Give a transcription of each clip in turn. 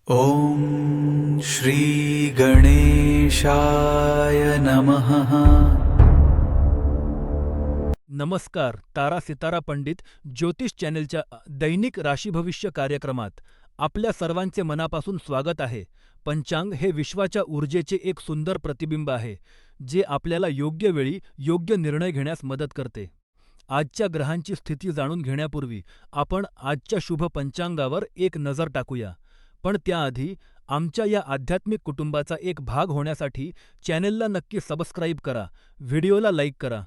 ॐ श्री गणेशाय नमः। नमस्कार. तारा सितारा पंडित ज्योतिष चॅनेलच्या दैनिक राशी भविष्य कार्यक्रमात आपल्या सर्वांचे मनापासून स्वागत आहे. पंचांग हे विश्वाच्या ऊर्जेचे एक सुंदर प्रतिबिंब आहे, जे आपल्याला योग्य वेळी योग्य निर्णय घेण्यास मदत करते. आजच्या ग्रहांची स्थिती जाणून घेण्यापूर्वी आपण आजच्या शुभ पंचांगावर एक नजर टाकूया. पण त्याआधी आमच्या या आध्यात्मिक कुटुंबाचा एक भाग होण्यासाठी चॅनेलला नक्की सबस्क्राईब करा, व्हिडिओला लाईक करा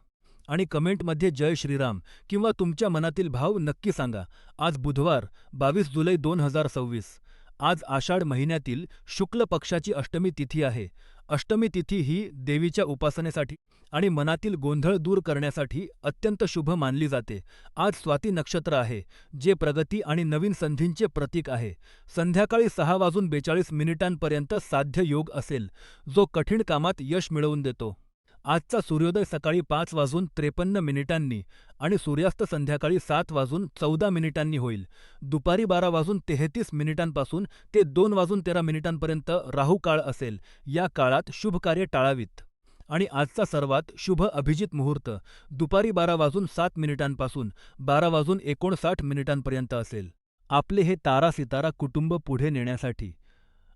आणि कमेंटमध्ये जय श्रीराम किंवा तुमच्या मनातील भाव नक्की सांगा. आज बुधवार 22 जुलै 2026. आज आषाढ महिन्यातील शुक्ल पक्षाची अष्टमी तिथी आहे. अष्टमी तिथी ही देवीच्या उपासनेसाठी आणि मनातील गोंधळ दूर करण्यासाठी अत्यंत शुभ मानली जाते. आज स्वाती नक्षत्र आहे, जे प्रगती आणि नवीन संधींचे प्रतीक आहे. संध्याकाळी 6:42 साध्य योग असेल, जो कठीण कामात यश मिळवून देतो. आजचा सूर्योदय सकाळी 5:53 आणि सूर्यास्त संध्याकाळी 7:14 होईल. दुपारी 12:33 ते 2:13 राहू काळ असेल. या काळात शुभ कार्य टाळावीत. आणि आजचा सर्वात शुभ अभिजित मुहूर्त दुपारी 12:07 12:59 असेल. आपले हे तारा सितारा कुटुंब पुढे नेण्यासाठी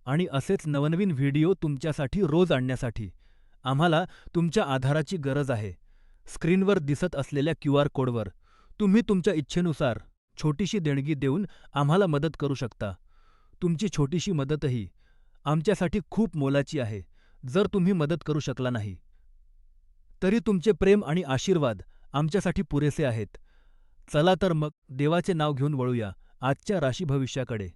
आणि असेच नवनवीन व्हिडिओ तुमच्यासाठी रोज आणण्यासाठी आम्हाला तुमच्या आधाराची गरज आहे. स्क्रीनवर दिसत असलेल्या QR कोडवर तुम्ही तुमच्या इच्छेनुसार छोटीशी देणगी देऊन आम्हाला मदत करू शकता. तुमची छोटीशी मदतही आमच्यासाठी खूप मोलाची आहे. जर तुम्ही मदत करू शकला नाही, तरी तुमचे प्रेम आणि आशीर्वाद आमच्यासाठी पुरेसे आहेत. चला तर मग देवाचे नाव घेऊन वळूया आजच्या राशी भविष्याकडे.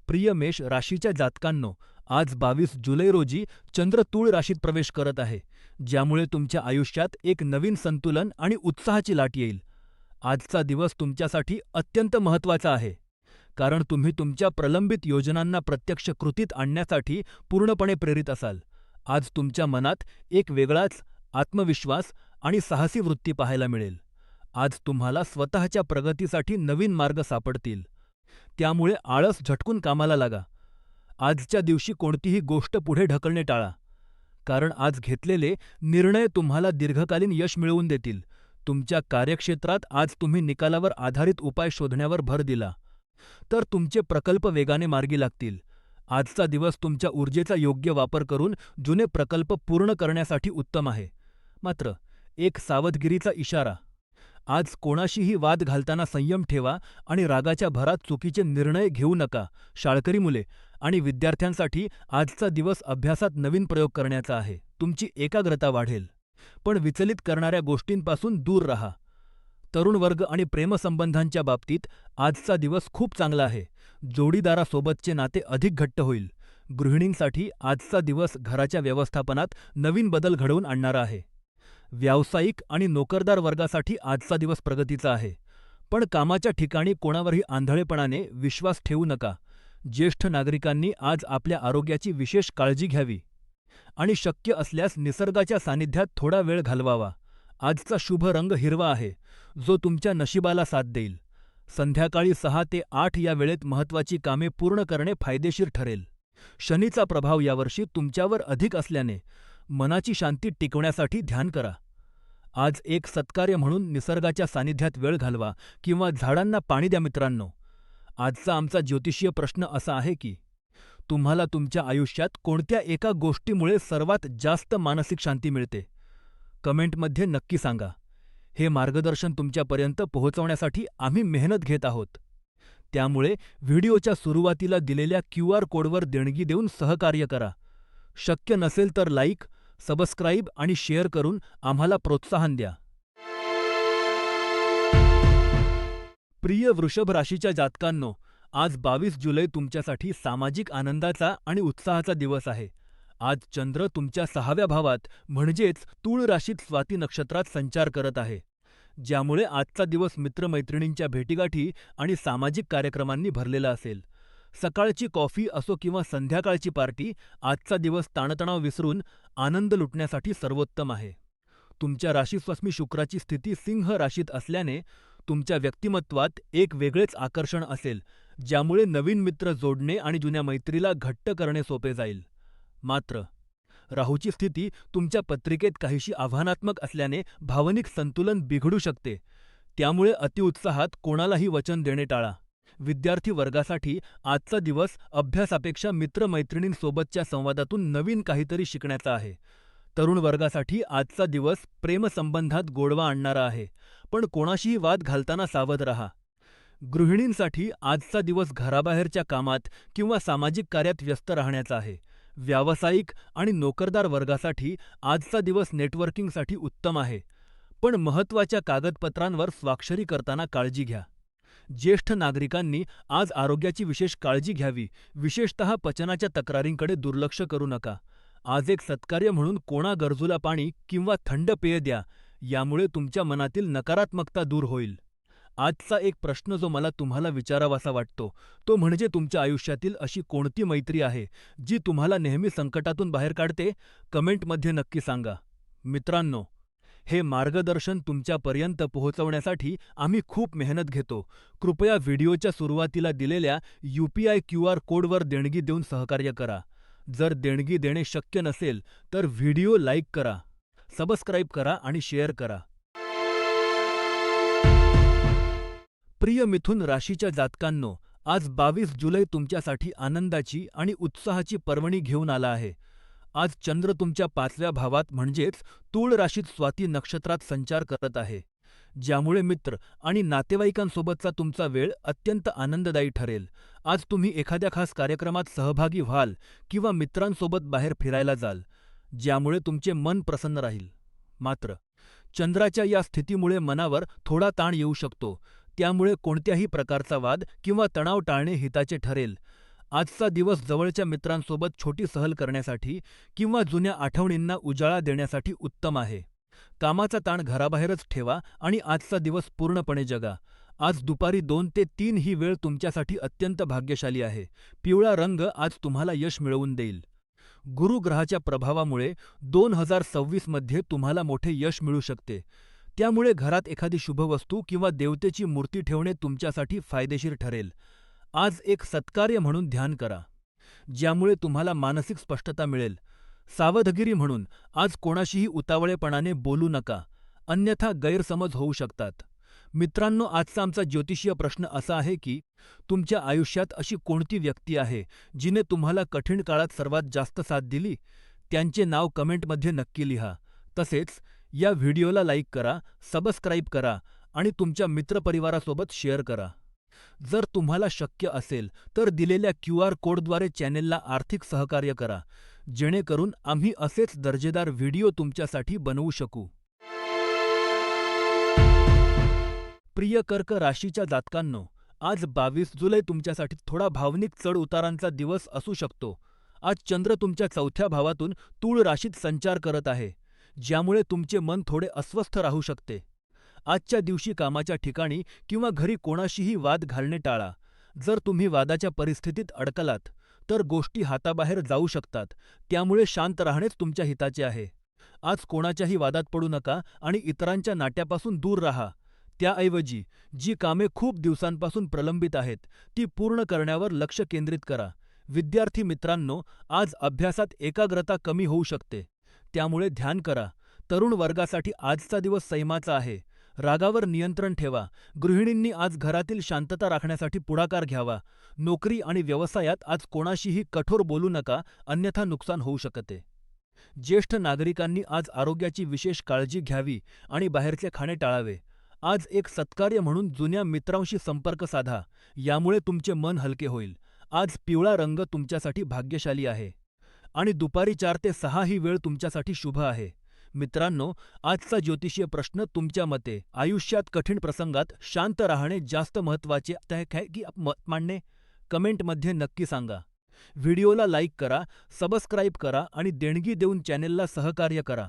प्रिय मेष राशीच्या जातकांनो, आज 22 जुलै रोजी चंद्र तूळ राशीत प्रवेश करत आहे, ज्यामुळे तुमच्या आयुष्यात एक नवीन संतुलन आणि उत्साहाची लाट येईल. आजचा दिवस तुमच्यासाठी अत्यंत महत्त्वाचा आहे, कारण तुम्ही तुमच्या प्रलंबित योजनांना प्रत्यक्ष कृतीत आणण्यासाठी पूर्णपणे प्रेरित असाल. आज तुमच्या मनात एक वेगळाच आत्मविश्वास आणि साहसी वृत्ती पाहायला मिळेल. आज तुम्हाला स्वतःच्या प्रगतीसाठी नवीन मार्ग सापडतील. त्यामुळे आळस झटकून कामाला लागा. आजच्या दिवशी कोणतीही गोष्ट पुढे ढकलणे टाळा, कारण आज घेतलेले निर्णय तुम्हाला दीर्घकालीन यश मिळवून देतील. तुमच्या कार्यक्षेत्रात आज तुम्ही निकालावर आधारित उपाय शोधण्यावर भर दिला, तर तुमचे प्रकल्प वेगाने मार्गी लागतील. आजचा दिवस तुमच्या ऊर्जेचा योग्य वापर करून जुने प्रकल्प पूर्ण करण्यासाठी उत्तम आहे. मात्र एक सावधगिरीचा इशारा: आज कोणाशीही वाद घालताना संयम ठेवा आणि रागाच्या भरात चुकीचे निर्णय घेऊ नका. शाळकरी मुले आणि विद्यार्थ्यांसाठी आजचा दिवस अभ्यासात नवीन प्रयोग करण्याचा आहे. तुमची एकाग्रता वाढेल, पण विचलित करणाऱ्या गोष्टींपासून दूर राहा. तरुण वर्ग आणि प्रेमसंबंधांच्या बाबतीत आजचा दिवस खूप चांगला आहे. जोडीदारासोबतचे नाते अधिक घट्ट होईल. गृहिणींसाठी आजचा दिवस घराच्या व्यवस्थापनात नवीन बदल घडवून आणणारा आहे. व्यावसायिक आणि नोकरदार वर्गासाठी आजचा दिवस प्रगतीचा आहे, पण कामाच्या ठिकाणी कोणावरही आंधळेपणाने विश्वास ठेवू नका. ज्येष्ठ नागरिकांनी आज आपल्या आरोग्याची विशेष काळजी घ्यावी आणि शक्य असल्यास निसर्गाच्या सानिध्यात थोडा वेळ घालवावा. आजचा शुभ रंग हिरवा आहे, जो तुमच्या नशिबाला साथ देईल. संध्याकाळी 6 ते 8 या वेळेत महत्त्वाची कामे पूर्ण करणे फायदेशीर ठरेल. शनीचा प्रभाव यावर्षी तुमच्यावर अधिक असल्याने मनाची शांती टिकवण्यासाठी ध्यान करा. आज एक सत्कार्य म्हणून निसर्गाच्या सानिध्यात वेळ घालवा किंवा झाडांना पाणी द्या. मित्रांनो, आजचा आमचा ज्योतिषीय प्रश्न असा आहे की तुम्हाला तुमच्या आयुष्यात कोणत्या एका गोष्टीमुळे सर्वात जास्त मानसिक शांती मिळते? कमेंटमध्ये नक्की सांगा. हे मार्गदर्शन तुमच्यापर्यंत पोहोचवण्यासाठी आम्ही मेहनत घेत आहोत. त्यामुळे व्हिडिओच्या सुरुवातीला दिलेल्या QR कोडवर देणगी देऊन सहकार्य करा. शक्य नसेल तर लाईक, सबस्क्राईब आणि शेअर करून आम्हाला प्रोत्साहन द्या. प्रिय वृषभ राशीच्या जातकांनो, आज 22 जुलै तुमच्यासाठी सामाजिक आनंदाचा आणि उत्साहाचा दिवस आहे. आज चंद्र तुमच्या 6व्या भावात म्हणजेच तूळ राशीत स्वाती नक्षत्रात संचार करत आहे, ज्यामुळे आजचा दिवस मित्रमैत्रिणींच्या भेटीगाठी आणि सामाजिक कार्यक्रमांनी भरलेला असेल. सकाळची कॉफी असो किंवा संध्याकाळची पार्टी, आजचा दिवस ताणतणाव विसरून आनंद लुटण्यासाठी सर्वोत्तम आहे. तुमच्या राशीस्वस्मी शुक्राची स्थिती सिंह राशीत असल्याने तुमच्या व्यक्तिमत्वात एक वेगळेच आकर्षण असेल, ज्यामुळे नवीन मित्र जोडणे आणि जुन्या मैत्रीला घट्ट करणे सोपे जाईल. मात्र, राहूची स्थिती तुमच्या पत्रिकेत काहीशी आव्हानात्मक असल्याने भावनिक संतुलन बिघडू शकते. त्यामुळे अतिउत्साहात कोणालाही वचन देणे टाळा. विद्यार्थी वर्गासाठी आजचा दिवस अभ्यासापेक्षा मित्रमैत्रिणींसोबतच्या संवादातून नवीन काहीतरी शिकण्याचा आहे. तरुण वर्गासाठी आजचा दिवस प्रेमसंबंधात गोडवा आणणारा आहे, पण कोणाशीही वाद घालताना सावध राहा. गृहिणींसाठी आजचा दिवस घराबाहेरच्या कामात किंवा सामाजिक कार्यात व्यस्त राहण्याचा आहे. व्यावसायिक आणि नोकरदार वर्गासाठी आजचा दिवस नेटवर्किंगसाठी उत्तम आहे, पण महत्त्वाच्या कागदपत्रांवर स्वाक्षरी करताना काळजी घ्या. ज्येष्ठ नागरिकांनी आज आरोग्याची विशेष काळजी घ्यावी, विशेषतः पचनाच्या तक्रारींकडे दुर्लक्ष करू नका. आज एक सत्कार्य म्हणून कोणा गरजूला पाणी किंवा थंड पेय द्या, यामुळे तुमच्या मनातील नकारात्मकता दूर होईल. आजचा एक प्रश्न जो मला तुम्हाला विचारावासा वाटतो, तो म्हणजे तुमच्या आयुष्यातील अशी कोणती मैत्री आहे, जी तुम्हाला नेहमी संकटातून बाहेर काढते? कमेंटमध्ये नक्की सांगा. मित्रांनो, हे मार्गदर्शन तुमच्यापर्यंत पोहोचवण्यासाठी आम्ही खूप मेहनत घेतो. कृपया व्हिडिओच्या सुरुवातीला दिलेल्या UPI QR कोडवर देणगी देऊन सहकार्य करा. जर देणगी देणे शक्य नसेल, तर व्हिडिओ लाईक करा, सबस्क्राईब करा आणि शेअर करा. प्रिय मिथुन राशीच्या जातकांनो, आज 22 जुलै तुमच्यासाठी आनंदाची आणि उत्साहाची पर्वणी घेऊन आला आहे. आज चंद्र तुमच्या 5व्या भावात म्हणजेच तूळ राशीत स्वाती नक्षत्रात संचार करत आहे, ज्यामुळे मित्र आणि नातेवाईकांसोबतचा तुमचा वेळ अत्यंत आनंददायी ठरेल. आज तुम्ही एखाद्या खास कार्यक्रमात सहभागी व्हाल किंवा मित्रांसोबत बाहेर फिरायला जाल, ज्यामुळे तुमचे मन प्रसन्न राहील. मात्र, चंद्राच्या या स्थितीमुळे मनावर थोडा ताण येऊ शकतो, त्यामुळे कोणत्याही प्रकारचा वाद किंवा तणाव टाळणे हिताचे ठरेल. आजचा दिवस जवळच्या मित्रांसोबत छोटी सहल करण्यासाठी किंवा जुन्या आठवणींना उजाळा देण्यासाठी उत्तम आहे. कामाचा ताण घराबाहेरच ठेवा आणि आजचा दिवस पूर्णपणे जगा. आज दुपारी 2 ते 3 ही वेळ तुमच्यासाठी अत्यंत भाग्यशाली आहे. पिवळा रंग आज तुम्हाला यश मिळवून देईल. गुरु ग्रहाच्या प्रभावामुळे 2026 मध्ये तुम्हाला मोठे यश मिळू शकते. त्यामुळे घरात एखादी शुभवस्तू किंवा देवतेची मूर्ती ठेवणे तुमच्यासाठी फायदेशीर ठरेल. आज एक सत्कार्य म्हणून ध्यान करा, ज्यामुळे तुम्हाला मानसिक स्पष्टता मिळेल. सावधगिरी म्हणून आज कोणाशीही उतावळेपणाने बोलू नका, अन्यथा गैरसमज होऊ शकतात. मित्रांनो, आजचा आमचा ज्योतिषीय प्रश्न असा आहे की तुमच्या आयुष्यात अशी कोणती व्यक्ती आहे जिने तुम्हाला कठीण काळात सर्वात जास्त साथ दिली? त्यांचे नाव कमेंटमध्ये नक्की लिहा. तसेच या व्हिडिओला लाईक करा, सबस्क्राईब करा आणि तुमच्या मित्रपरिवारासोबत शेअर करा. जर तुम्हाला शक्य असेल तर दिलेल्या QR कोडद्वारे चॅनेलला आर्थिक सहकार्य करा, जेणेकरून आम्ही असेच दर्जेदार व्हिडिओ तुमच्यासाठी बनवू शकू. प्रिय कर्क राशीच्या जातकांनो, आज 22 जुलै तुमच्यासाठी थोडा भावनिक चढउतारांचा दिवस असू शकतो. आज चंद्र तुमच्या 4थ्या भावातून तूळ राशीत संचार करत आहे, ज्यामुळे तुमचे मन थोडे अस्वस्थ राहू शकते. आजच्या दिवशी कामाच्या ठिकाणी किंवा घरी कोणाशीही वाद घालणे टाळा. जर तुम्ही वादाच्या परिस्थितीत अडकलात, तर गोष्टी हाताबाहेर जाऊ शकतात, त्यामुळे शांत राहणेच तुमच्या हिताचे आहे. आज कोणाच्याही वादात पडू नका आणि इतरांच्या नाट्यापासून दूर राहा. त्याऐवजी जी कामे खूप दिवसांपासून प्रलंबित आहेत, ती पूर्ण करण्यावर लक्ष केंद्रित करा. विद्यार्थी मित्रांनो, आज अभ्यासात एकाग्रता कमी होऊ शकते, त्यामुळे ध्यान करा. तरुण वर्गासाठी आजचा दिवस संयमाचा आहे. रागावर नियंत्रण ठेवा. गृहिणींनी आज घरातील शांतता राखण्यासाठी पुढाकार घ्यावा. नोकरी आणि व्यवसायात आज कोणाशीही कठोर बोलू नका, अन्यथा नुकसान होऊ शकते. ज्येष्ठ नागरिकांनी आज आरोग्याची विशेष काळजी घ्यावी आणि बाहेरचे खाणे टाळावे. आज एक सत्कार्य म्हणून जुन्या मित्रांशी संपर्क साधा, यामुळे तुमचे मन हलके होईल. आज पिवळा रंग तुमच्यासाठी भाग्यशाली आहे आणि दुपारी 4 ते 6 ही वेळ तुमच्यासाठी शुभ आहे. मित्रांनो, आजचा ज्योतिषीय प्रश्न तुमच्या मते आयुष्यात कठीण प्रसंगात शांत राहणे जास्त महत्त्वाचे आहे की मत मांडणे? कमेंटमध्ये नक्की सांगा. व्हिडिओला लाईक करा, सबस्क्राईब करा आणि देणगी देऊन चॅनेलला सहकार्य करा.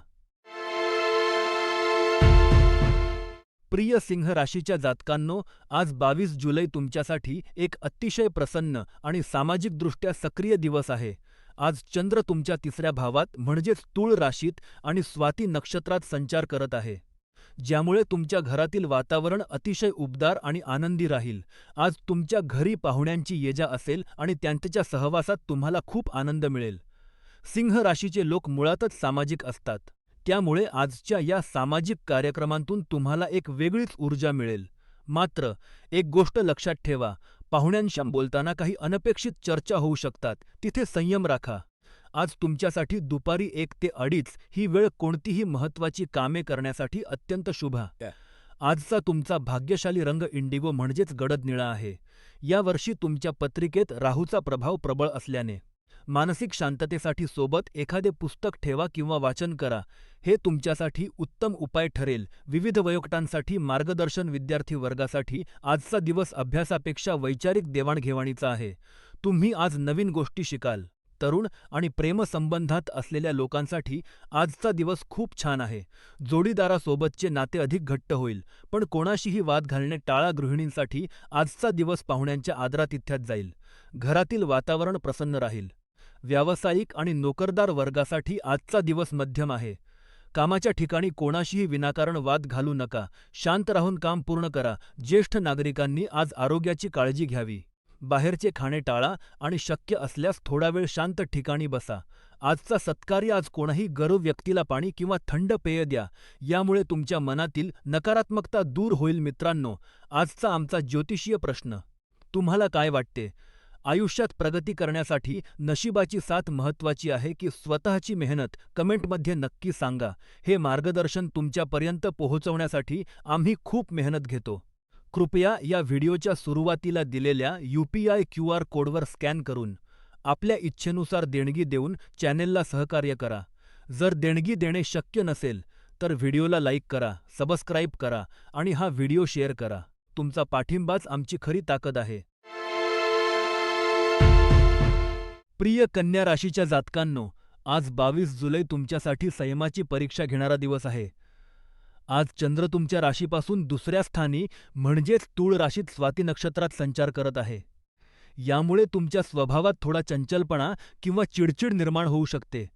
प्रिय सिंह राशीच्या जातकांनो, आज 22 जुलै तुमच्यासाठी एक अतिशय प्रसन्न आणि सामाजिकदृष्ट्या सक्रिय दिवस आहे. आज चंद्र तुमच्या 3ऱ्या भावात म्हणजेच तूळ राशीत आणि स्वाती नक्षत्रात संचार करत आहे, ज्यामुळे तुमच्या घरातील वातावरण अतिशय उबदार आणि आनंदी राहील. आज तुमच्या घरी पाहुण्यांची ये-जा असेल आणि त्यांच्या सहवासात तुम्हाला खूप आनंद मिळेल. सिंह राशीचे लोक मुळातच सामाजिक असतात. त्यामुळे आजच्या या सामाजिक कार्यक्रमांतून तुम्हाला एक वेगळीच ऊर्जा मिळेल. मात्र एक गोष्ट लक्षात ठेवा, पाहुण्यांशी बोलताना काही अनपेक्षित चर्चा होऊ शकतात, तिथे संयम राखा. आज तुमच्यासाठी दुपारी 1 ते 2:30 ही वेळ कोणतीही महत्त्वाची कामे करण्यासाठी अत्यंत शुभ. आजचा तुमचा भाग्यशाली रंग इंडिगो म्हणजेच गडद निळा आहे. या वर्षी तुमच्या पत्रिकेत राहूचा प्रभाव प्रबळ असल्याने मानसिक शांततेसाठी सोबत एखादे पुस्तक ठेवा किंवा वाचन करा. हे तुमच्यासाठी उत्तम उपाय ठरेल. विविध वयोगटांसाठी मार्गदर्शन विद्यार्थी वर्गासाठी आजचा दिवस अभ्यासापेक्षा वैचारिक देवाणघेवाणीचा आहे. तुम्ही आज नवीन गोष्टी शिकाल. तरुण आणि प्रेमसंबंधात असलेल्या लोकांसाठी आजचा दिवस खूप छान आहे. जोडीदारासोबतचे नाते अधिक घट्ट होईल, पण कोणाशीही वाद घालणे टाळा. गृहिणींसाठी आजचा दिवस पाहुण्यांच्या आदरातिथ्यात जाईल. घरातील वातावरण प्रसन्न राहील. व्यावसायिक आणि नोकरदार वर्गासाठी आजचा दिवस मध्यम आहे. कामाच्या ठिकाणी कोणाशीही विनाकारण वाद घालू नका. शांत राहून काम पूर्ण करा. ज्येष्ठ नागरिकांनी आज आरोग्याची काळजी घ्यावी. बाहेरचे खाणे टाळा आणि शक्य असल्यास थोडा वेळ शांत ठिकाणी बसा. आजचा सत्कार्य आज कोणाही गरीब व्यक्तीला पाणी किंवा थंड पेय द्या. यामुळे तुमच्या मनातील नकारात्मकता दूर होईल. मित्रांनो, आजचा आमचा ज्योतिषीय प्रश्न: तुम्हाला काय वाटते? आयुष्यात प्रगती करण्यासाठी नशिबाची साथ महत्त्वाची आहे की स्वतःची मेहनत? कमेंटमध्ये नक्की सांगा. हे मार्गदर्शन तुमच्यापर्यंत पोहोचवण्यासाठी आम्ही खूप मेहनत घेतो. कृपया या व्हिडिओच्या सुरुवातीला दिलेल्या UPI QR कोडवर स्कॅन करून आपल्या इच्छेनुसार देणगी देऊन चॅनेलला सहकार्य करा. जर देणगी देणे शक्य नसेल तर व्हिडिओला लाईक करा, सबस्क्राईब करा आणि हा व्हिडिओ शेअर करा. तुमचा पाठिंबाच आमची खरी ताकद आहे. प्रिय कन्या राशीच्या जातकांनो, आज 22 जुलै तुमच्यासाठी संयमाची परीक्षा घेणारा दिवस आहे. आज चंद्र तुमच्या राशीपासून दुसऱ्या स्थानी म्हणजेच तूळ राशीत स्वाती नक्षत्रात संचार करत आहे. यामुळे तुमच्या स्वभावात थोडा चंचलपणा किंवा चिडचिड निर्माण होऊ शकते.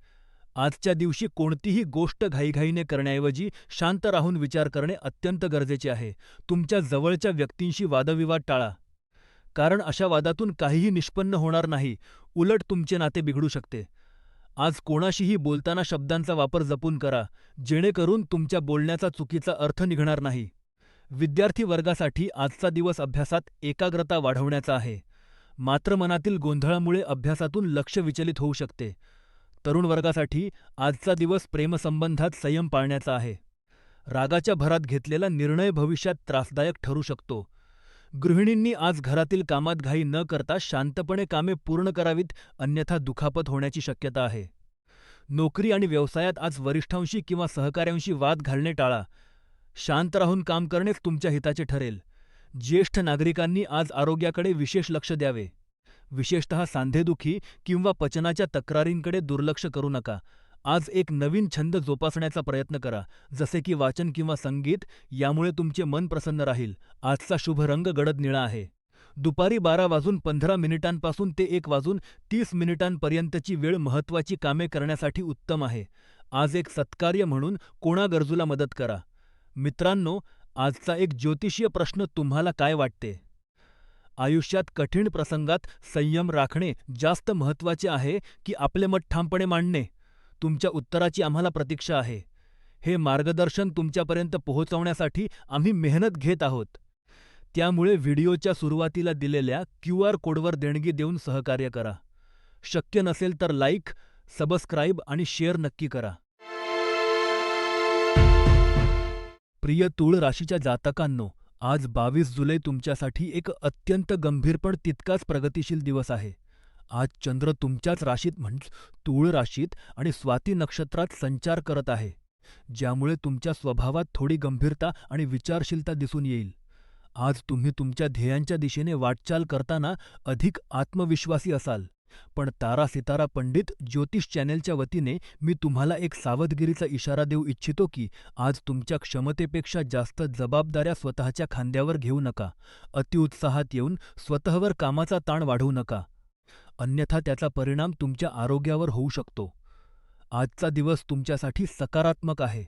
आजच्या दिवशी कोणतीही गोष्ट घाईघाईने करण्याऐवजी शांत राहून विचार करणे अत्यंत गरजेचे आहे. तुमच्या जवळच्या व्यक्तींशी वादविवाद टाळा, कारण अशा वादातून काहीही निष्पन्न होणार नाही, उलट तुमचे नाते बिघडू शकते. आज कोणाशीही बोलताना शब्दांचा वापर जपून करा, जेणेकरून तुमच्या बोलण्याचा चुकीचा अर्थ निघणार नाही. विद्यार्थी वर्गासाठी आजचा दिवस अभ्यासात एकाग्रता वाढवण्याचा आहे. मात्र मनातील गोंधळामुळे अभ्यासातून लक्ष विचलित होऊ शकते. तरुण वर्गासाठी आजचा दिवस प्रेमसंबंधात संयम पाळण्याचा आहे. रागाच्या भरात घेतलेला निर्णय भविष्यात त्रासदायक ठरू शकतो. गृहिणींनी आज घरातील कामात घाई न करता शांतपणे कामे पूर्ण करावीत, अन्यथा दुखापत होण्याची शक्यता आहे. नोकरी आणि व्यवसायात आज वरिष्ठांशी किंवा सहकाऱ्यांशी वाद घालणे टाळा. शांत राहून काम करणेच तुमच्या हिताचे ठरेल. ज्येष्ठ नागरिकांनी आज आरोग्याकडे विशेष लक्ष द्यावे. विशेषतः सांधेदुखी किंवा पचनाच्या तक्रारींकडे दुर्लक्ष करू नका. आज एक नवीन छंद जोपासण्याचा प्रयत्न करा, जसे की वाचन किंवा संगीत. यामुळे तुमचे मन प्रसन्न राहील. आजचा शुभ रंग गडद निळा आहे. दुपारी 12:15 ते 1:30 वेळ महत्त्वाची कामे करण्यासाठी उत्तम आहे. आज एक सत्कार्य म्हणून कोणा गरजूला मदत करा. मित्रांनो, आजचा एक ज्योतिषीय प्रश्न: तुम्हाला काय वाटते? आयुष्यात कठीण प्रसंगात संयम राखणे जास्त महत्त्वाचे आहे की आपले मत ठामपणे मांडणे? तुमच्या उत्तराची आम्हाला प्रतीक्षा आहे. हे मार्गदर्शन तुमच्यापर्यंत पोहोचवण्यासाठी आम्ही मेहनत घेत आहोत. त्यामुळे व्हिडिओच्या सुरुवातीला दिलेल्या QR कोडवर देणगी देऊन सहकार्य करा. शक्य नसेल तर लाईक, सबस्क्राईब आणि शेअर नक्की करा. प्रिय तूळ राशीच्या जातकांनो, आज 22 जुलै तुमच्यासाठी एक अत्यंत गंभीर पण तितकाच प्रगतिशील दिवस आहे. आज चंद्र तुमच्याच राशीत तूळ राशीत आणि स्वाती नक्षत्रात संचार करत आहे, ज्यामुळे तुमच्या स्वभावात थोडी गंभीरता आणि विचारशीलता दिसून येईल. आज तुम्ही तुमच्या ध्येयांच्या दिशेने वाटचाल करताना अधिक आत्मविश्वासी असाल. पण तारा सितारा पंडित ज्योतिष चॅनेलच्या वतीने मी तुम्हाला एक सावधगिरीचा इशारा देऊ इच्छितो की आज तुमच्या क्षमतेपेक्षा जास्त जबाबदाऱ्या स्वतःच्या खांद्यावर घेऊ नका. अतिउत्साहात येऊन स्वतःवर कामाचा ताण वाढवू नका, अन्यथा त्याचा परिणाम तुमच्या आरोग्यावर होऊ शकतो. आजचा दिवस तुमच्यासाठी सकारात्मक आहे.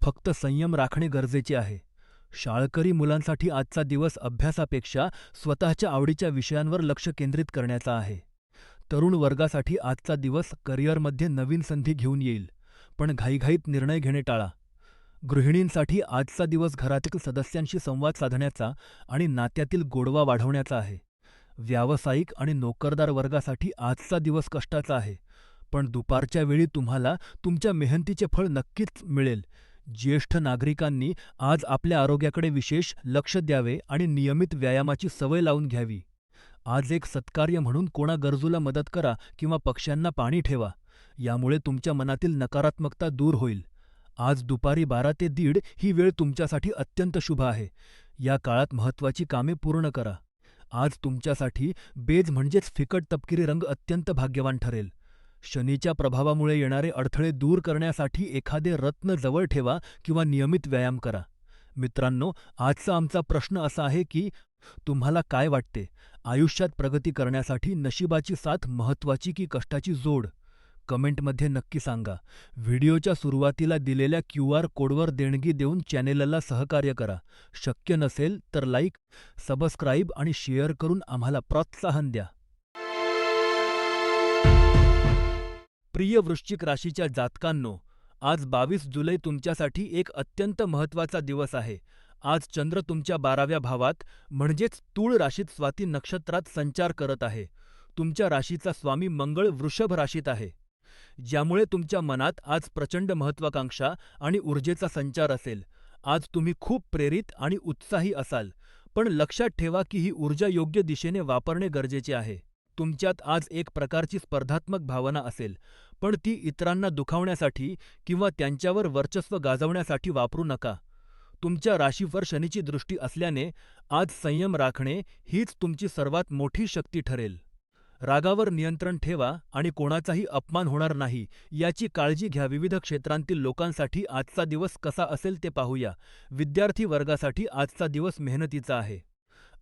फक्त संयम राखणे गरजेचे आहे. शाळकरी मुलांसाठी आजचा दिवस अभ्यासापेक्षा स्वतःच्या आवडीच्या विषयांवर लक्ष केंद्रित करण्याचा आहे. तरुण वर्गासाठी आजचा दिवस करिअरमध्ये नवीन संधी घेऊन येईल, पण घाईघाईत निर्णय घेणे टाळा. गृहिणींसाठी आजचा दिवस घरातील सदस्यांशी संवाद साधण्याचा आणि नात्यातील गोडवा वाढवण्याचा आहे. व्यावसायिक आणि नोकरदार वर्गासाठी आजचा दिवस कष्टाचा आहे, पण दुपारच्या वेळी तुम्हाला तुमच्या मेहनतीचे फळ नक्कीच मिळेल. ज्येष्ठ नागरिकांनी आज आपल्या आरोग्याकडे विशेष लक्ष द्यावे आणि नियमित व्यायामाची सवय लावून घ्यावी. आज एक सत्कार्य म्हणून कोणा गरजूला मदत करा किंवा पक्ष्यांना पाणी ठेवा. यामुळे तुमच्या मनातील नकारात्मकता दूर होईल. आज दुपारी 12 ते 1:30 ही वेळ तुमच्यासाठी अत्यंत शुभ आहे. या काळात महत्त्वाची कामे पूर्ण करा. आज तुमच्यासाठी बेज म्हणजेच फिकट तपकिरी रंग अत्यंत भाग्यवान ठरेल. शनीच्या प्रभावामुळे येणारे अडथळे दूर करण्यासाठी एखादे रत्न जवळ ठेवा किंवा नियमित व्यायाम करा. मित्रांनो, आजचा आमचा प्रश्न असा आहे की तुम्हाला काय वाटते, आयुष्यात प्रगती करण्यासाठी नशिबाची साथ महत्त्वाची की कष्टाची जोड? कमेंटमध्ये नक्की सांगा. व्हिडिओच्या सुरुवातीला दिलेल्या QR कोडवर देणगी देऊन चॅनेलला सहकार्य करा. शक्य नसेल तर लाईक, सबस्क्राईब आणि शेअर करून आम्हाला प्रोत्साहन द्या. प्रिय वृश्चिक राशीच्या जातकांनो, आज 22 जुलै तुमच्यासाठी एक अत्यंत महत्त्वाचा दिवस आहे. आज चंद्र तुमच्या 12व्या भावात म्हणजेच तूळ राशीत स्वाती नक्षत्रात संचार करत आहे. तुमच्या राशीचा स्वामी मंगळ वृषभ राशीत आहे, ज्यामुळे तुमच्या मनात आज प्रचंड महत्त्वाकांक्षा आणि ऊर्जेचा संचार असेल. आज तुम्ही खूप प्रेरित आणि उत्साही असाल, पण लक्षात ठेवा की ही ऊर्जा योग्य दिशेने वापरणे गरजेचे आहे. तुमच्यात आज एक प्रकारची स्पर्धात्मक भावना असेल, पण ती इतरांना दुखावण्यासाठी किंवा त्यांच्यावर वर्चस्व गाजवण्यासाठी वापरू नका. तुमच्या राशीवर शनीची दृष्टी असल्याने आज संयम राखणे हीच तुमची सर्वात मोठी शक्ती ठरेल. रागावर नियंत्रण ठेवा आणि कोणाचाही अपमान होणार नाही याची काळजी घ्या. विविध क्षेत्रांतील लोकांसाठी आजचा दिवस कसा असेल ते पाहूया. विद्यार्थी वर्गासाठी आजचा दिवस मेहनतीचा आहे.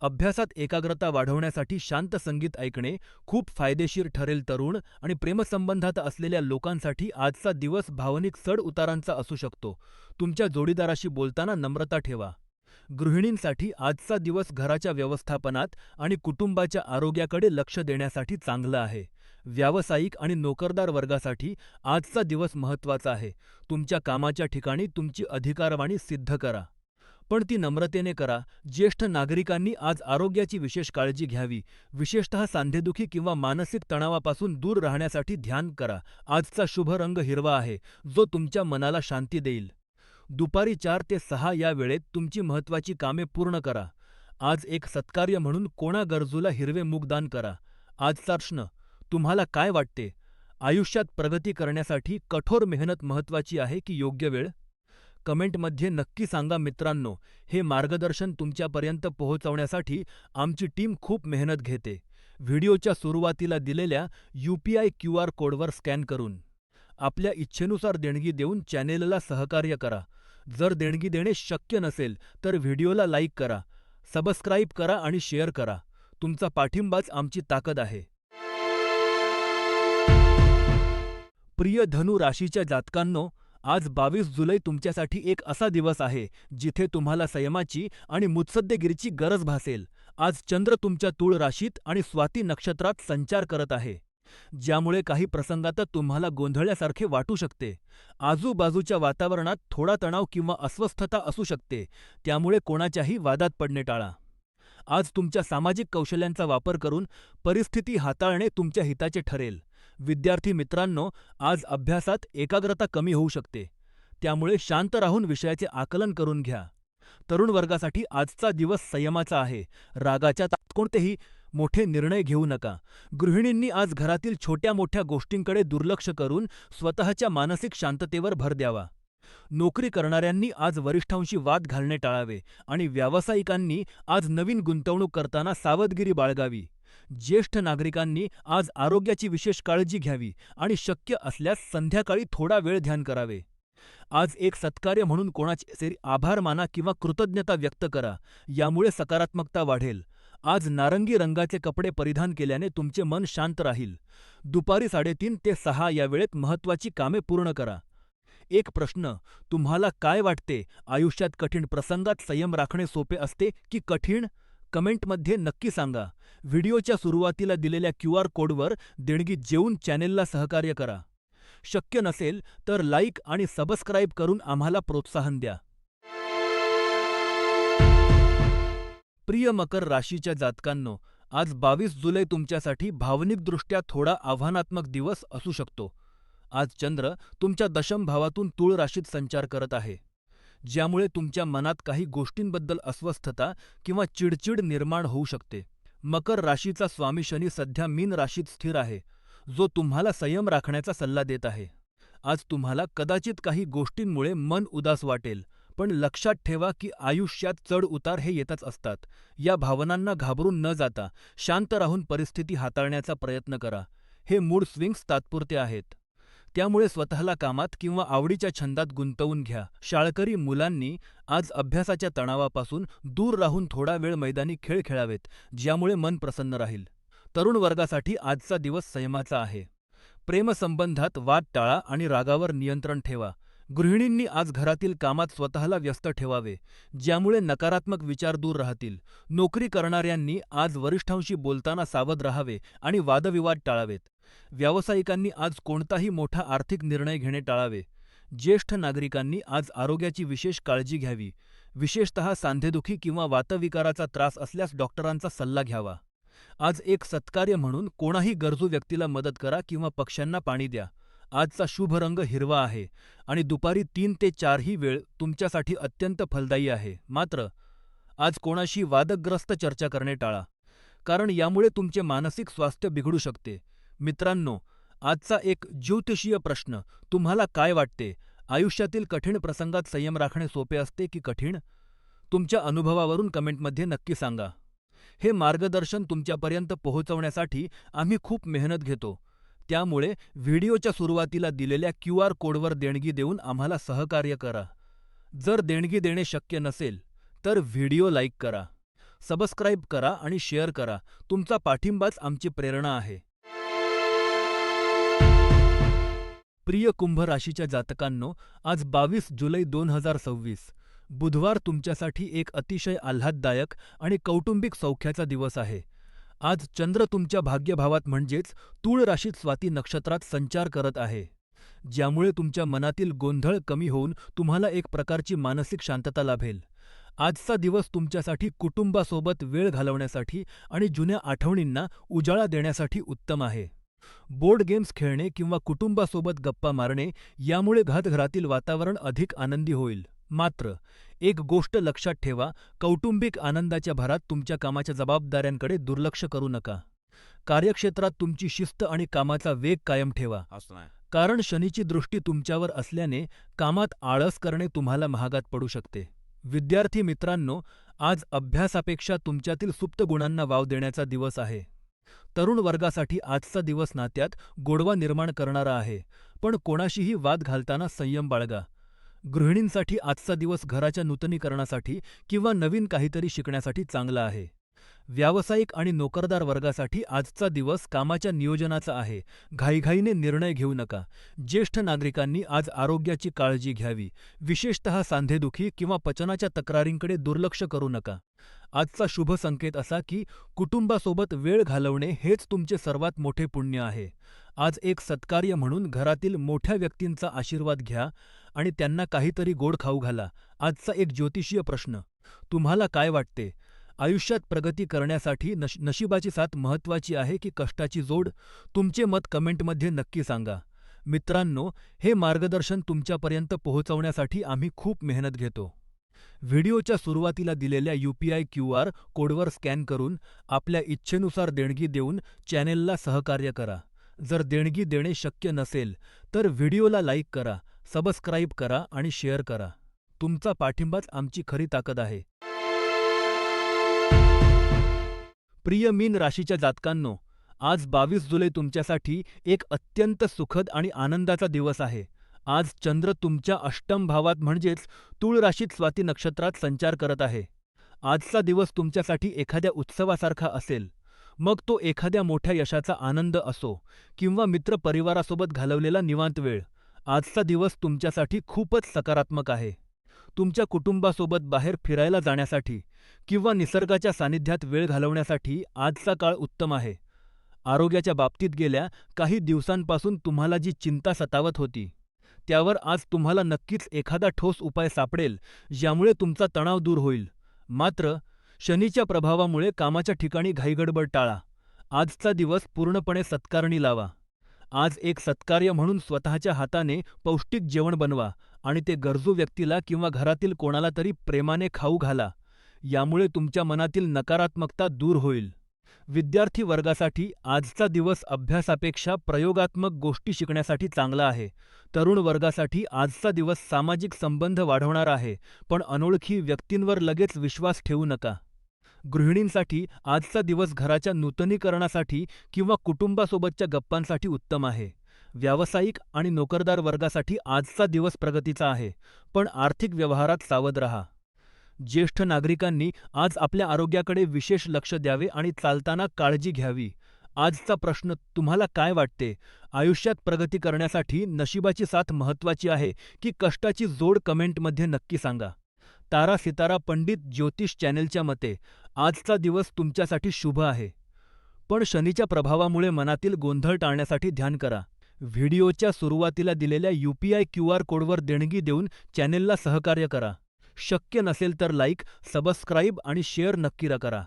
अभ्यासात एकाग्रता वाढवण्यासाठी शांत संगीत ऐकणे खूप फायदेशीर ठरेल. तरुण आणि प्रेमसंबंधात असलेल्या लोकांसाठी आजचा दिवस भावनिक चढ उतारांचा असू शकतो. तुमच्या जोडीदाराशी बोलताना नम्रता ठेवा. गृहिणींसाठी आजचा दिवस घराच्या व्यवस्थापनात आणि कुटुंबाच्या आरोग्याकडे लक्ष देण्यासाठी चांगला आहे. व्यावसायिक आणि नोकरदार वर्गासाठी आजचा दिवस महत्त्वाचा आहे. तुमच्या कामाच्या ठिकाणी तुमची अधिकारवाणी सिद्ध करा, पण ती नम्रतेने करा. ज्येष्ठ नागरिकांनी आज आरोग्याची विशेष काळजी घ्यावी. विशेषतः सांधेदुखी किंवा मानसिक तणावापासून दूर राहण्यासाठी ध्यान करा. आजचा शुभ रंग हिरवा आहे, जो तुमच्या मनाला शांती देईल. दुपारी 4 ते 6 या वेळेत तुमची महत्त्वाची कामे पूर्ण करा. आज एक सत्कार्य म्हणून कोणा गरजूला हिरवे मूग दान करा. आजचा प्रश्न, तुम्हाला काय वाटते, आयुष्यात प्रगती करण्यासाठी कठोर मेहनत महत्त्वाची आहे की योग्य वेळ? कमेंटमध्ये नक्की सांगा. मित्रांनो, हे मार्गदर्शन तुमच्यापर्यंत पोहोचवण्यासाठी आमची टीम खूप मेहनत घेते. व्हिडिओच्या सुरुवातीला दिलेल्या UPI QR कोडवर स्कॅन करून आपल्या इच्छेनुसार देणगी देऊन चॅनेलला सहकार्य करा. जर देणगी देणे शक्य नसेल तर व्हिडिओला लाईक करा, सबस्क्राईब करा आणि शेअर करा. तुमचा पाठिंबाच आमची ताकद आहे. प्रिय धनु राशीच्या जातकांनो, आज 22 जुलै तुमच्यासाठी एक असा दिवस आहे जिथे तुम्हाला संयमाची आणि मुत्सद्देगिरीची गरज भासेल. आज चंद्र तुमच्या तूळ राशीत आणि स्वाती नक्षत्रात संचार करत आहे, ज्यामुळे काही प्रसंगात तुम्हाला गोंधळल्यासारखे वाटू शकते. आजूबाजूच्या वातावरणात थोडा तणाव किंवा अस्वस्थता असू शकते, त्यामुळे कोणाच्याही वादात पडणे टाळा. आज तुमच्या सामाजिक कौशल्यांचा वापर करून परिस्थिती हाताळणे तुमच्या हिताचे ठरेल. विद्यार्थी मित्रांनो, आज अभ्यासात एकाग्रता कमी होऊ शकते, त्यामुळे शांत राहून विषयाचे आकलन करून घ्या. तरुण वर्गासाठी आजचा दिवस संयमाचा आहे. रागाच्या ताणात कोणतेही मोठे निर्णय घेऊ नका. गृहिणींनी आज घरातील छोट्या मोठ्या गोष्टींकडे दुर्लक्ष करून स्वतःच्या मानसिक शांततेवर भर द्यावा. नोकरी करणाऱ्यांनी आज वरिष्ठांशी वाद घालणे टाळावे आणि व्यावसायिकांनी आज नवीन गुंतवणूक करताना सावधगिरी बाळगावी. ज्येष्ठ नागरिकांनी आज आरोग्याची विशेष काळजी घ्यावी आणि शक्य असल्यास संध्याकाळी थोडा वेळ ध्यान करावे. आज एक सत्कार्य म्हणून कोणाचे तरी आभार माना किंवा कृतज्ञता व्यक्त करा, यामुळे सकारात्मकता वाढेल. आज नारंगी रंगाचे कपडे परिधान केल्याने तुमचे मन शांत राहील. दुपारी 3:30 ते 6 या वेळेत महत्त्वाची कामे पूर्ण करा. एक प्रश्न, तुम्हाला काय वाटते, आयुष्यात कठीण प्रसंगात संयम राखणे सोपे असते की कठीण? कमेंटमध्ये नक्की सांगा. व्हिडिओच्या सुरुवातीला दिलेल्या क्यूआर कोडवर देणगी देऊन चॅनेलला सहकार्य करा. शक्य नसेल तर लाईक आणि सबस्क्राईब करून आम्हाला प्रोत्साहन द्या. प्रिय मकर राशीच्या जातकांनो, आज 22 जुलै तुमच्यासाठी भावनिकदृष्ट्या थोडा आव्हानात्मक दिवस असू शकतो. आज चंद्र तुमच्या दशम भावातून तुळ राशीत संचार करत आहे, ज्यामुळे तुमच्या मनात काही गोष्टींबद्दल अस्वस्थता किंवा चिडचिड निर्माण होऊ शकते. मकर राशीचा स्वामी शनी सध्या मीन राशीत स्थिर आहे, जो तुम्हाला संयम राखण्याचा सल्ला देत आहे. आज तुम्हाला कदाचित काही गोष्टींमुळे मन उदास वाटेल, पण लक्षात ठेवा की आयुष्यात चढ उतार हे येतच असतात. या भावनांना घाबरून न जाता शांत राहून परिस्थिती हाताळण्याचा प्रयत्न करा. हे मूड स्विंग्स तात्पुरते आहेत, त्यामुळे स्वतःला कामात किंवा आवडीच्या छंदात गुंतवून घ्या. शाळकरी मुलांनी आज अभ्यासाच्या तणावापासून दूर राहून थोडा वेळ मैदानी खेळ खेळावेत, ज्यामुळे मन प्रसन्न राहील. तरुण वर्गासाठी आजचा दिवस संयमाचा आहे. प्रेमसंबंधात वाद टाळा आणि रागावर नियंत्रण ठेवा. गृहिणींनी आज घरातील कामात स्वतःला व्यस्त ठेवावे, ज्यामुळे नकारात्मक विचार दूर राहतील. नोकरी करणाऱ्यांनी आज वरिष्ठांशी बोलताना सावध राहावे आणि वादविवाद टाळावेत. व्यावसायिकांनी आज कोणताही मोठा आर्थिक निर्णय घेणे टाळावे. ज्येष्ठ नागरिकांनी आज आरोग्याची विशेष काळजी घ्यावी. विशेषतः सांधेदुखी किंवा वातविकाराचा त्रास असल्यास डॉक्टरांचा सल्ला घ्यावा. आज एक सत्कार्य म्हणून कोणाही गरजू व्यक्तीला मदत करा किंवा पक्ष्यांना पाणी द्या. आजचा शुभ रंग हिरवा आहे आणि दुपारी 3 ते 4 ही वेळ तुमच्यासाठी अत्यंत फलदायी आहे. मात्र आज कोणाशी वादग्रस्त चर्चा करणे टाळा, कारण यामुळे तुमचे मानसिक स्वास्थ्य बिघडू शकते. मित्रांनो, आजचा एक ज्योतिषीय प्रश्न, तुम्हाला काय वाटते, आयुष्यातील कठीण प्रसंगात संयम राखणे सोपे असते की कठीण? तुमच्या अनुभवावरून कमेंटमध्ये नक्की सांगा. हे मार्गदर्शन तुमच्यापर्यंत पोहोचवण्यासाठी आम्ही खूप मेहनत घेतो, त्यामुळे व्हिडिओच्या सुरुवातीला दिलेल्या क्यूआर कोडवर देणगी देऊन आम्हाला सहकार्य करा. जर देणगी देणे शक्य नसेल, तर व्हिडिओ लाईक करा, सबस्क्राईब करा आणि शेअर करा. तुमचा पाठिंबाच आमची प्रेरणा आहे. प्रिय कुंभ राशीच्या जातकांनो, आज 22 जुलै 2026 बुधवार तुमच्यासाठी एक अतिशय आल्हाददायक आणि कौटुंबिक सौख्याचा दिवस आहे. आज चंद्र तुमच्या भाग्यभावात म्हणजेच तूळ राशीत स्वाती नक्षत्रात संचार करत आहे, ज्यामुळे तुमच्या मनातील गोंधळ कमी होऊन तुम्हाला एक प्रकारची मानसिक शांतता लाभेल. आजचा दिवस तुमच्यासाठी कुटुंबासोबत वेळ घालवण्यासाठी आणि जुन्या आठवणींना उजाळा देण्यासाठी उत्तम आहे. बोर्ड गेम्स खेळणे किंवा कुटुंबासोबत गप्पा मारणे यामुळे घरातील वातावरण अधिक आनंदी होईल. मात्र एक गोष्ट लक्षात ठेवा, कौटुंबिक आनंदाच्या भरात तुमच्या कामाच्या जबाबदाऱ्यांकडे दुर्लक्ष करू नका. कार्यक्षेत्रात तुमची शिस्त आणि कामाचा वेग कायम ठेवा, कारण शनीची दृष्टी तुमच्यावर असल्याने कामात आळस करणे तुम्हाला महागात पडू शकते. विद्यार्थी मित्रांनो, आज अभ्यासापेक्षा तुमच्यातील सुप्त गुणांना वाव देण्याचा दिवस आहे. तरुण वर्गासाठी आजचा दिवस नात्यात गोडवा निर्माण करणारा आहे, पण कोणाशीही वाद घालताना संयम बाळगा. गृहिणींसाठी आजचा दिवस घराच्या नूतनीकरणासाठी किंवा नवीन काहीतरी शिकण्यासाठी चांगला आहे. व्यावसायिक आणि नोकरदार वर्गासाठी आजचा दिवस कामाच्या नियोजनाचा आहे. घाईघाईने निर्णय घेऊ नका. ज्येष्ठ नागरिकांनी आज आरोग्याची काळजी घ्यावी. विशेषतः सांधेदुखी किंवा पचनाच्या तक्रारींकडे दुर्लक्ष करू नका. आजचा शुभ संकेत असा की कुटुंबासोबत वेळ घालवणे हेच तुमचे सर्वात मोठे पुण्य आहे. आज एक सत्कार्य म्हणून घरातील मोठ्या व्यक्तींचा आशीर्वाद घ्या आणि त्यांना काहीतरी गोड खाऊ घाला. आजचा एक ज्योतिषीय प्रश्न, तुम्हाला काय वाटते, आयुष्यात प्रगती करण्यासाठी नशिबाची साथ महत्त्वाची आहे की कष्टाची जोड? तुमचे मत कमेंटमध्ये नक्की सांगा. मित्रांनो, हे मार्गदर्शन तुमच्यापर्यंत पोहोचवण्यासाठी आम्ही खूप मेहनत घेतो. व्हिडिओच्या सुरुवातीला दिलेल्या UPI क्यूआर कोडवर स्कॅन करून आपल्या इच्छेनुसार देणगी देऊन चॅनेलला सहकार्य करा. जर देणगी देणे शक्य नसेल, तर व्हिडिओला लाईक करा, सबस्क्राईब करा आणि शेअर करा. तुमचा पाठिंबाच आमची खरी ताकद आहे. प्रिय मीन राशीच्या जातकांनो, आज 22 जुलै तुमच्यासाठी एक अत्यंत सुखद आणि आनंदाचा दिवस आहे. आज चंद्र तुमच्या अष्टम भावात म्हणजेच तूळ राशीत स्वाती नक्षत्रात संचार करत आहे. आजचा दिवस तुमच्यासाठी एखाद्या उत्सवासारखा असेल, मग तो एखाद्या मोठ्या यशाचा आनंद असो किंवा मित्रपरिवारासोबत घालवलेला निवांत वेळ. आजचा दिवस तुमच्यासाठी खूपच सकारात्मक आहे. तुमच्या कुटुंबासोबत बाहेर फिरायला जाण्यासाठी किंवा निसर्गाच्या सानिध्यात वेळ घालवण्यासाठी आजचा काळ उत्तम आहे. आरोग्याच्या बाबतीत गेल्या काही दिवसांपासून तुम्हाला जी चिंता सतावत होती, त्यावर आज तुम्हाला नक्कीच एखादा ठोस उपाय सापडेल, ज्यामुळे तुमचा तणाव दूर होईल. मात्र, शनीच्या प्रभावामुळे कामाच्या ठिकाणी घाईगडबड टाळा. आजचा दिवस पूर्णपणे सत्कारणी लावा. आज एक सत्कार्य म्हणून स्वतःच्या हाताने पौष्टिक जेवण बनवा आणि ते गरजू व्यक्तीला किंवा घरातील कोणाला तरी प्रेमाने खाऊ घाला. यामुळे तुमच्या मनातील नकारात्मकता दूर होईल. विद्यार्थी वर्गासाठी आजचा दिवस अभ्यासापेक्षा प्रयोगात्मक गोष्टी शिकण्यासाठी चांगला आहे. तरुण वर्गासाठी आजचा दिवस सामाजिक संबंध वाढवणारा आहे, पण अनोळखी व्यक्तींवर लगेच विश्वास ठेवू नका. गृहिणींसाठी आजचा दिवस घराच्या नूतनीकरणासाठी किंवा कुटुंबासोबतच्या गप्पांसाठी उत्तम आहे. व्यावसायिक आणि नोकरदार वर्गासाठी आजचा दिवस प्रगतीचा आहे, पण आर्थिक व्यवहारात सावध रहा. ज्येष्ठ नागरिकांनी आज आपल्या आरोग्याकडे विशेष लक्ष द्यावे आणि चालताना काळजी घ्यावी. आजचा प्रश्न, तुम्हाला काय वाटते? आयुष्यात प्रगती करण्यासाठी नशिबाची साथ महत्त्वाची आहे की कष्टाची जोड? कमेंटमध्ये नक्की सांगा. तारा सितारा पंडित ज्योतिष चॅनेलच्या मते आजचा दिवस तुमच्यासाठी शुभ आहे. पण शनीच्या प्रभावामुळे मनातील गोंधळ टाळण्यासाठी ध्यान करा. व्हिडिओच्या सुरुवातीला दिलेल्या UPI QR कोडवर देणगी देऊन चॅनेलला सहकार्य करा. शक्य नसेल तर लाईक, सबस्क्राईब आणि शेअर नक्की करा.